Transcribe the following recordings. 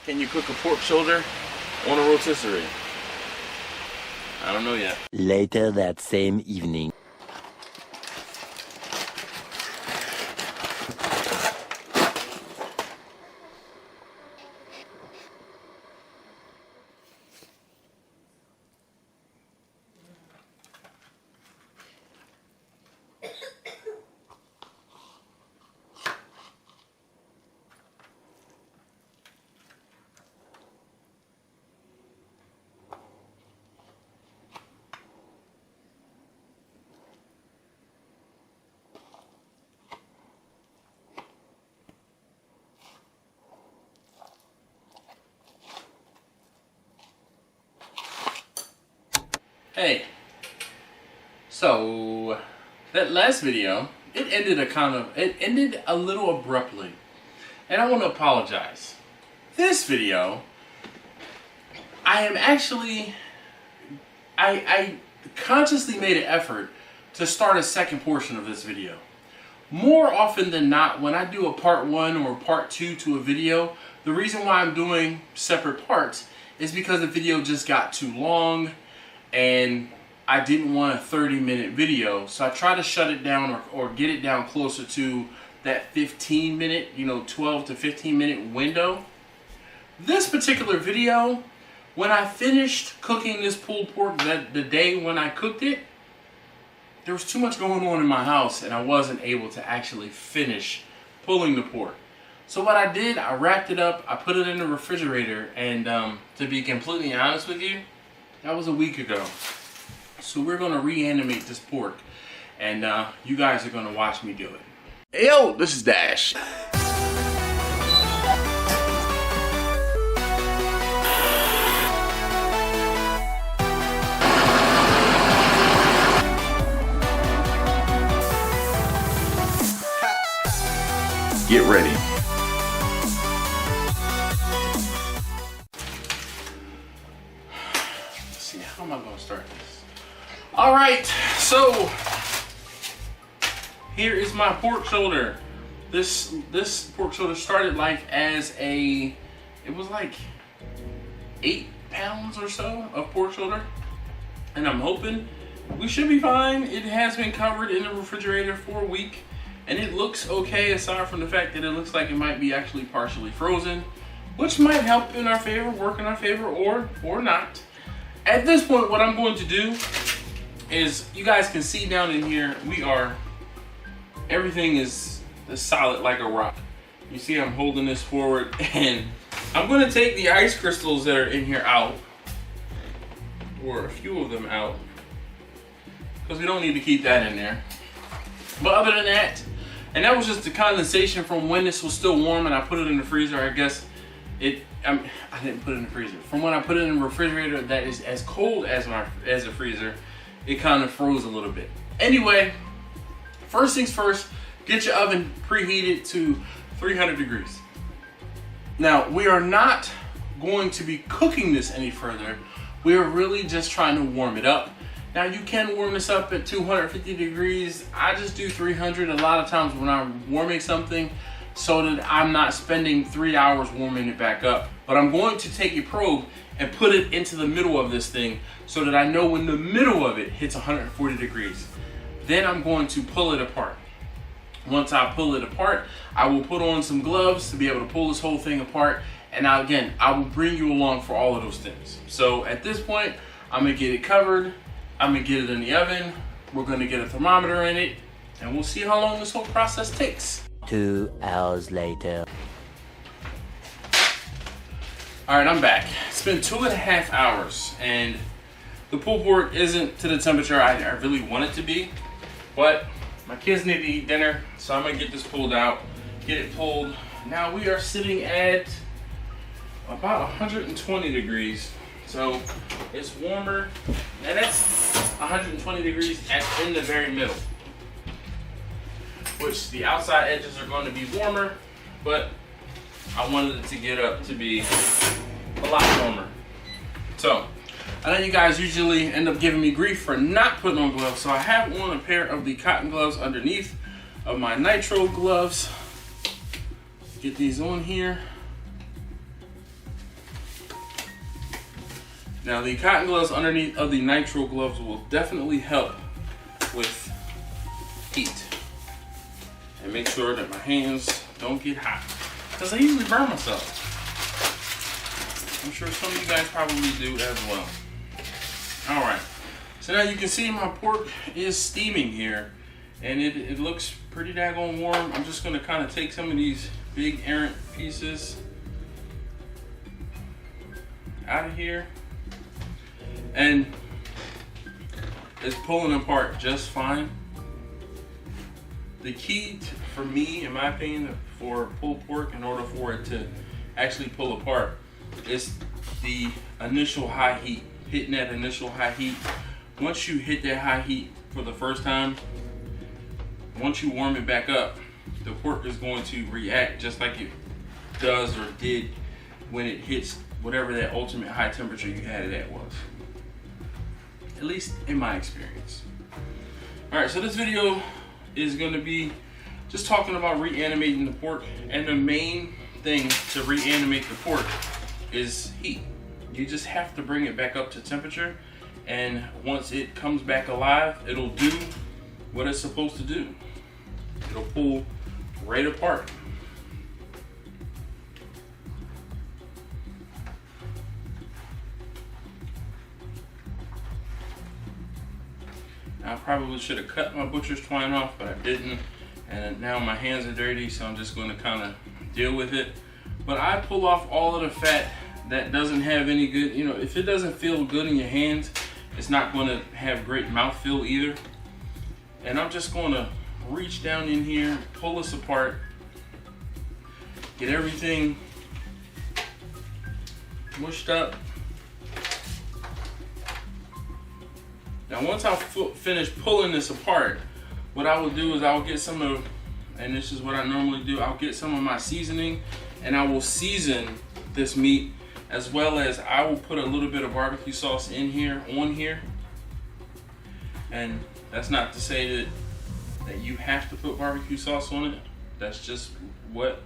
Can you cook a pork shoulder on a rotisserie? I don't know yet. Later that same evening. Hey, so that last video, it ended a little abruptly, and I want to apologize. This video, I consciously made an effort to start a second portion of this video. More often than not, when I do a part 1 or part 2 to a video, the reason why I'm doing separate parts is because the video just got too long and I didn't want a 30-minute video, so I try to shut it down or get it down closer to that 15-minute, 12 to 15-minute window. This particular video, when I finished cooking this pulled pork, the day when I cooked it, there was too much going on in my house and I wasn't able to actually finish pulling the pork. So what I did, I wrapped it up, I put it in the refrigerator, and to be completely honest with you, that was a week ago. So we're gonna reanimate this pork, and you guys are gonna watch me do it. Hey, yo, this is Dash. Get ready. Let's see, how am I gonna start this? All right, so here is my pork shoulder. This pork shoulder started life as it was like 8 pounds or so of pork shoulder, and I'm hoping we should be fine. It has been covered in the refrigerator for a week, and it looks okay aside from the fact that it looks like it might be actually partially frozen, which might help in our favor, work in our favor, or not. At this point, what I'm going to do is, you guys can see down in here, everything is solid like a rock. You see I'm holding this forward, and I'm gonna take the ice crystals that are in here out, or a few of them out, because we don't need to keep that in there. But other than that, and that was just the condensation from when this was still warm and I put it in the freezer. I guess I didn't put it in the freezer. From when I put it in the refrigerator that is as cold as the freezer, it kind of froze a little bit. Anyway, first things first, get your oven preheated to 300 degrees. Now, we are not going to be cooking this any further. We are really just trying to warm it up. Now, you can warm this up at 250 degrees. I just do 300 a lot of times when I'm warming something, so that I'm not spending 3 hours warming it back up. But I'm going to take a probe and put it into the middle of this thing so that I know when the middle of it hits 140 degrees. Then I'm going to pull it apart. Once I pull it apart, I will put on some gloves to be able to pull this whole thing apart. And now again, I will bring you along for all of those things. So at this point, I'm gonna get it covered. I'm gonna get it in the oven. We're gonna get a thermometer in it, and we'll see how long this whole process takes. 2 hours later. All right, I'm back. It's been 2.5 hours, and the pulled pork isn't to the temperature I really want it to be, but my kids need to eat dinner, so I'm gonna get this pulled out, get it pulled. Now we are sitting at about 120 degrees, so it's warmer, and that's 120 degrees in the very middle, which the outside edges are going to be warmer, but I wanted it to get up to be a lot warmer. So I know you guys usually end up giving me grief for not putting on gloves, so I have on a pair of the cotton gloves underneath of my nitro gloves. Get these on here. Now the cotton gloves underneath of the nitro gloves will definitely help with heat. And make sure that my hands don't get hot. Because I usually burn myself. I'm sure some of you guys probably do as well. Alright, so now you can see my pork is steaming here. And it looks pretty daggone warm. I'm just gonna kind of take some of these big errant pieces out of here. And it's pulling apart just fine. The key for me, in my opinion, for pulled pork, in order for it to actually pull apart, is the initial high heat. Hitting that initial high heat. Once you hit that high heat for the first time, once you warm it back up, the pork is going to react just like it does or did when it hits whatever that ultimate high temperature you had it at was. At least in my experience. Alright, so this video is going to be just talking about reanimating the pork, and the main thing to reanimate the pork is heat. You just have to bring it back up to temperature, and once it comes back alive, it'll do what it's supposed to do. It'll pull right apart. I probably should have cut my butcher's twine off, but I didn't. And now my hands are dirty, so I'm just going to kind of deal with it. But I pull off all of the fat that doesn't have any good, you know, if it doesn't feel good in your hands, it's not going to have great mouthfeel either. And I'm just going to reach down in here, pull this apart, get everything mushed up. Now once I finish pulling this apart, what I will do is I'll get some of, and this is what I normally do, I'll get some of my seasoning and I will season this meat, as well as I will put a little bit of barbecue sauce in here, on here. And that's not to say that you have to put barbecue sauce on it. That's just what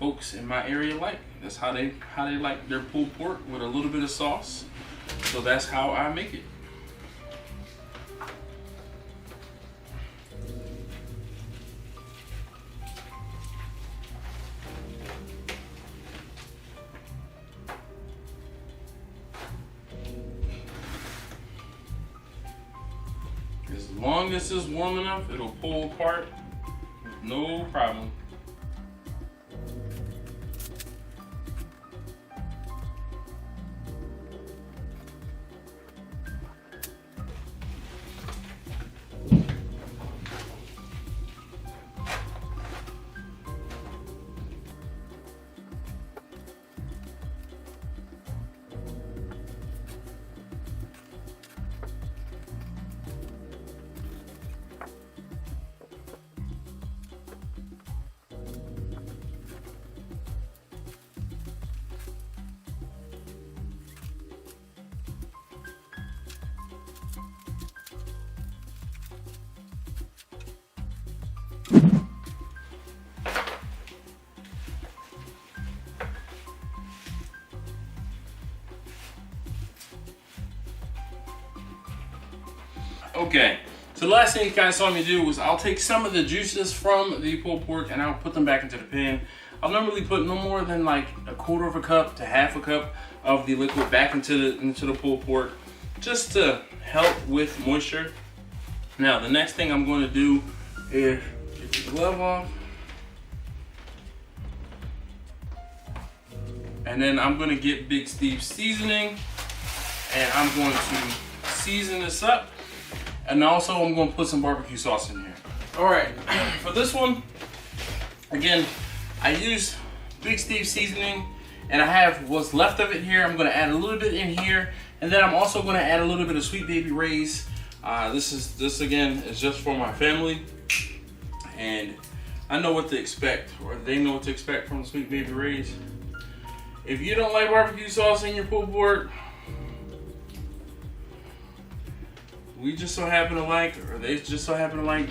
folks in my area like. That's how they like their pulled pork, with a little bit of sauce. So that's how I make it. As long as it's warm enough, it'll pull apart with no problem. Okay, so the last thing you guys saw me do was I'll take some of the juices from the pulled pork and I'll put them back into the pan. I'll normally put no more than like a quarter of a cup to half a cup of the liquid back into the pulled pork, just to help with moisture. Now the next thing I'm going to do is get the glove off, and then I'm going to get Big Steve's seasoning, and I'm going to season this up. And also I'm going to put some barbecue sauce in here. Alright, for this one, again, I use Big Steve's seasoning, and I have what's left of it here. I'm going to add a little bit in here, and then I'm also going to add a little bit of Sweet Baby Ray's. This again is just for my family, and I know what to expect, or they know what to expect from the Sweet Baby Ray's. If you don't like barbecue sauce in your pulled pork, we just so happen to like, or they just so happen to like,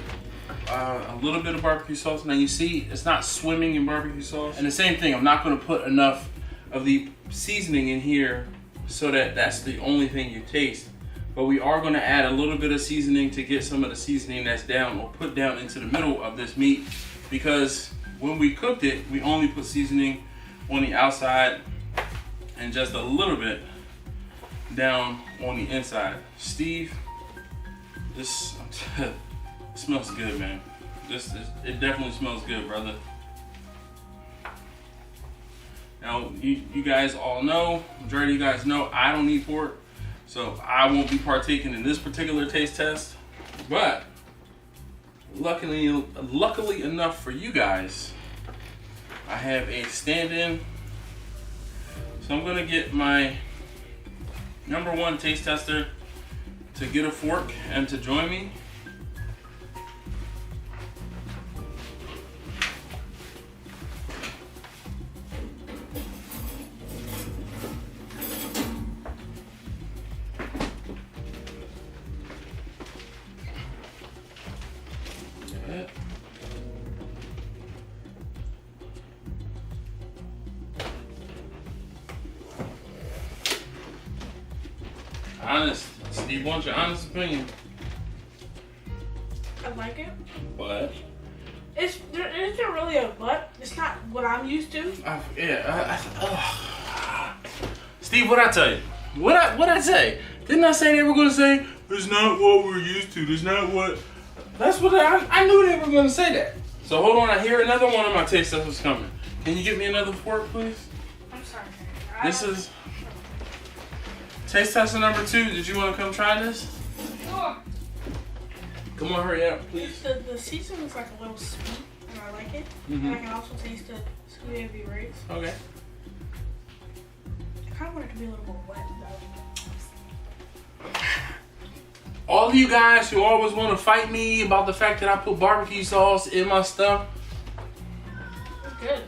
a little bit of barbecue sauce. Now you see, it's not swimming in barbecue sauce. And the same thing, I'm not going to put enough of the seasoning in here so that that's the only thing you taste. But we are going to add a little bit of seasoning to get some of the seasoning that's down or put down into the middle of this meat, because when we cooked it, we only put seasoning on the outside and just a little bit down on the inside. Steve, this smells good, man. It definitely smells good, brother. Now, you guys all know, majority of you guys know, I don't eat pork, so I won't be partaking in this particular taste test. But luckily enough for you guys, I have a stand-in. So I'm gonna get my #1 taste tester to get a fork and to join me. Honest, Steve wants your honest opinion. I like it. But There isn't really a but. It's not what I'm used to. Steve, what I tell you? What I say? Didn't I say they were gonna say it's not what we're used to? It's not what. That's what I knew they were gonna say that. So hold on, I hear another one of my taste testers coming. Can you get me another fork, please? I'm sorry. This is taste tester #2. Did you want to come try this? Sure. Come on, hurry up, please. The seasoning is like a little sweet, and I like it. And I can also taste the sweet heavy rice. Okay. I kind of want it to be a little more wet, though. All of you guys who always want to fight me about the fact that I put barbecue sauce in my stuff. It's good.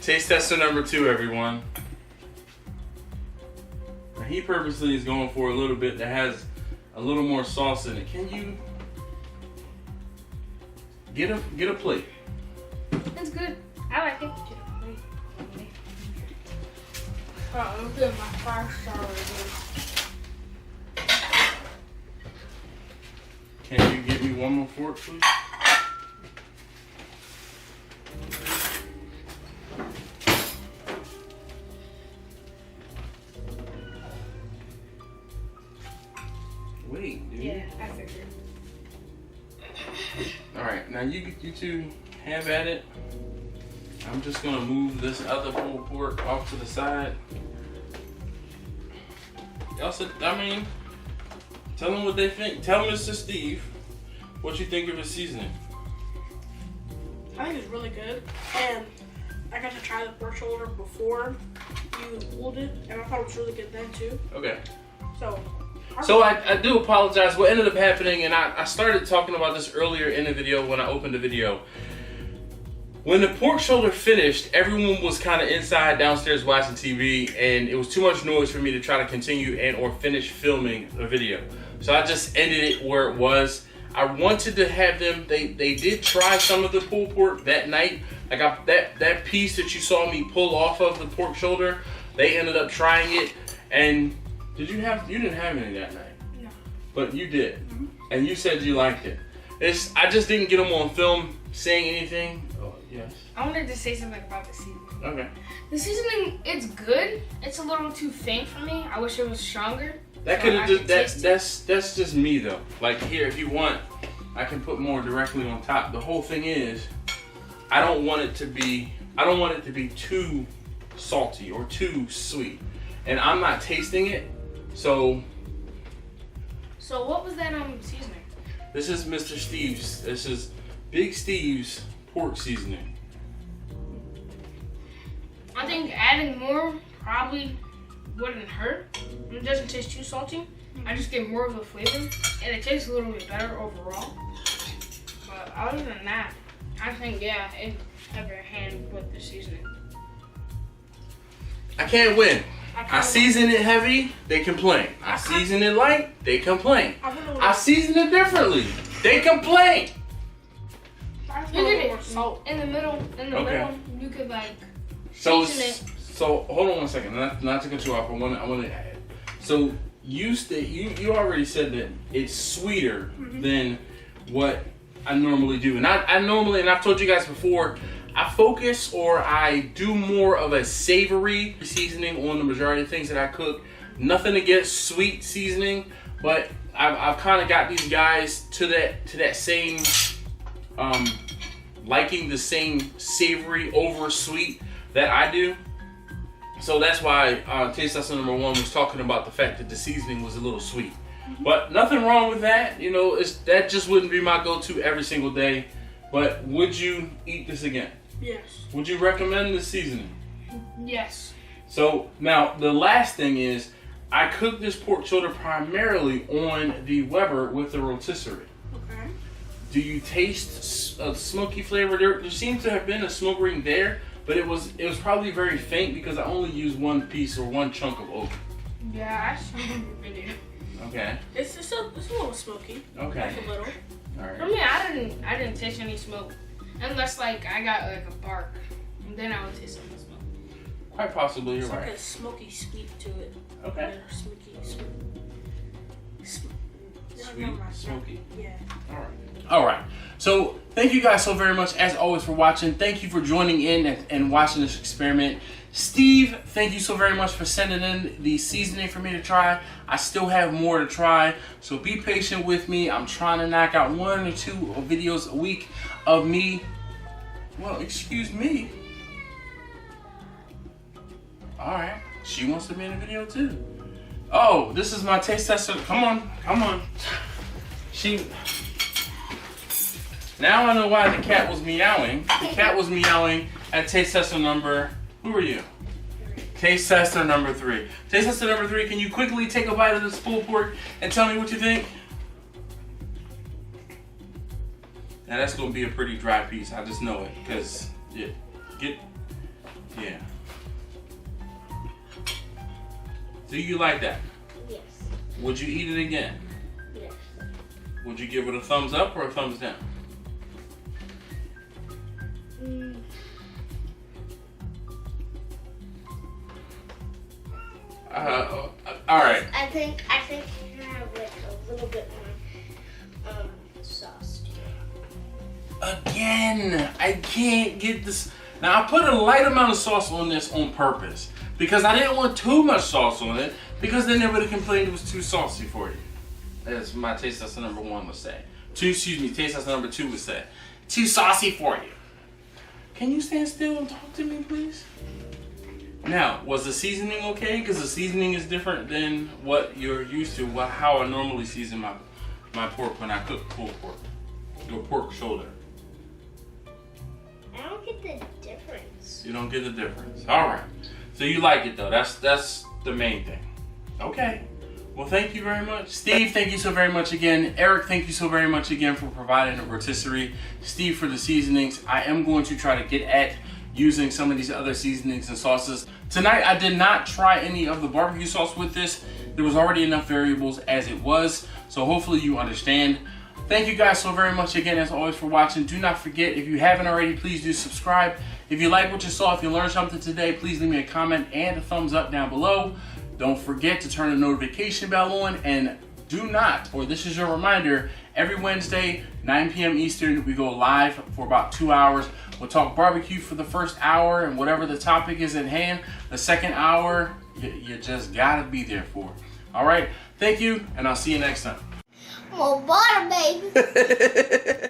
Taste tester #2, everyone. Now, he purposely is going for a little bit that has a little more sauce in it. Can you get a plate? It's good. I like it. I'm getting my 5-star review. Can you get me one more fork, please? Wait, dude. Yeah, I figured. Alright, now you two have at it. I'm just gonna move this other pulled pork off to the side. Y'all said, I mean, tell them what they think. Tell Mr. Steve what you think of his seasoning. I think it's really good. And I got to try the pork shoulder before you pulled it, and I thought it was really good then too. Okay. So I do apologize. What ended up happening, and I started talking about this earlier in the video when I opened the video. When the pork shoulder finished, everyone was kind of inside downstairs watching TV, and it was too much noise for me to try to continue and or finish filming the video. So I just ended it where it was. I wanted to have them, they did try some of the pulled pork that night. Like that piece that you saw me pull off of the pork shoulder, they ended up trying it. And you didn't have any that night? No. But you did. And you said you liked it. I just didn't get them on film saying anything. Oh, yes. I wanted to say something about the seasoning. Okay. The seasoning, it's good. It's a little too faint for me. I wish it was stronger. That could have that's just me though. Like here, if you want, I can put more directly on top. The whole thing is, I don't want it to be too salty or too sweet, and I'm not tasting it. So what was that seasoning? this is Mr. Steve's. This is Big Steve's pork seasoning. I think adding more probably wouldn't hurt. It doesn't taste too salty. I just get more of the flavor, and it tastes a little bit better overall. But other than that, I think it have your hand with the seasoning. I can't win. I season it heavy, they complain. I season it light, they complain. I season it differently, they complain. have to You put a could little more salt. in the middle, Okay. you could like So, season it. so hold on one second. Not to cut you off. I want to add. So you already said that it's sweeter than what I normally do, and I normally, and I've told you guys before, I focus or I do more of a savory seasoning on the majority of things that I cook. Nothing against sweet seasoning, but I've kind of got these guys to that same liking the same savory over sweet that I do. So that's why Taste Tester number 1 was talking about the fact that the seasoning was a little sweet. But nothing wrong with that. You know, that just wouldn't be my go-to every single day. But would you eat this again? Yes. Would you recommend the seasoning? Yes. So now the last thing is, I cook this pork shoulder primarily on the Weber with the rotisserie. Okay. Do you taste a smoky flavor? There seems to have been a smoke ring there, but it was probably very faint because I only used one piece or one chunk of oak. Yeah, I saw your video. Okay. It's a little smoky. Okay. Like a little. All For right. me, I didn't taste any smoke, unless like I got like a bark, and then I would taste some smoke. Quite possibly, you're It's like right. a smoky sweet to it. Okay. Yeah, smoky. Sweet, smoky. Yeah. All right. All right. So thank you guys so very much, as always, for watching. Thank you for joining in and watching this experiment. Steve, thank you so very much for sending in the seasoning for me to try. I still have more to try, so be patient with me. I'm trying to knock out 1 or 2 videos a week of me. Well, excuse me. All right. She wants to be in a video too. Oh, this is my taste tester. Come on, come on. Now I know why the cat was meowing. The cat was meowing at taste tester number, who are you? Taste tester number 3. Taste tester number 3, can you quickly take a bite of this pulled pork and tell me what you think? Now that's gonna be a pretty dry piece. I just know it, because yeah. Do you like that? Yes. Would you eat it again? Yes. Would you give it a thumbs up or a thumbs down? All right. I think you have like a little bit more sauce to it. Again, I can't get this. Now I put a light amount of sauce on this on purpose because I didn't want too much sauce on it, because then everybody complained it was too saucy for you. As my taste tester number 1 would say. Taste tester number 2 would say. Too saucy for you. Can you stand still and talk to me, please? Now, was the seasoning okay? Because the seasoning is different than what you're used to. How I normally season my pork when I cook pulled pork. Your pork shoulder. I don't get the difference. You don't get the difference. All right. So you like it though. That's the main thing. Okay. Well, thank you very much. Steve, thank you so very much again. Eric, thank you so very much again for providing a rotisserie. Steve for the seasonings. I am going to try to get at using some of these other seasonings and sauces. Tonight, I did not try any of the barbecue sauce with this. There was already enough variables as it was. So hopefully you understand. Thank you guys so very much again, as always, for watching. Do not forget, if you haven't already, please do subscribe. If you like what you saw, if you learned something today, please leave me a comment and a thumbs up down below. Don't forget to turn the notification bell on, and do not, or this is your reminder, every Wednesday, 9 p.m. Eastern, we go live for about 2 hours. We'll talk barbecue for the first hour, and whatever the topic is at hand, the second hour, you just gotta be there for. All right, thank you, and I'll see you next time. More butter, baby.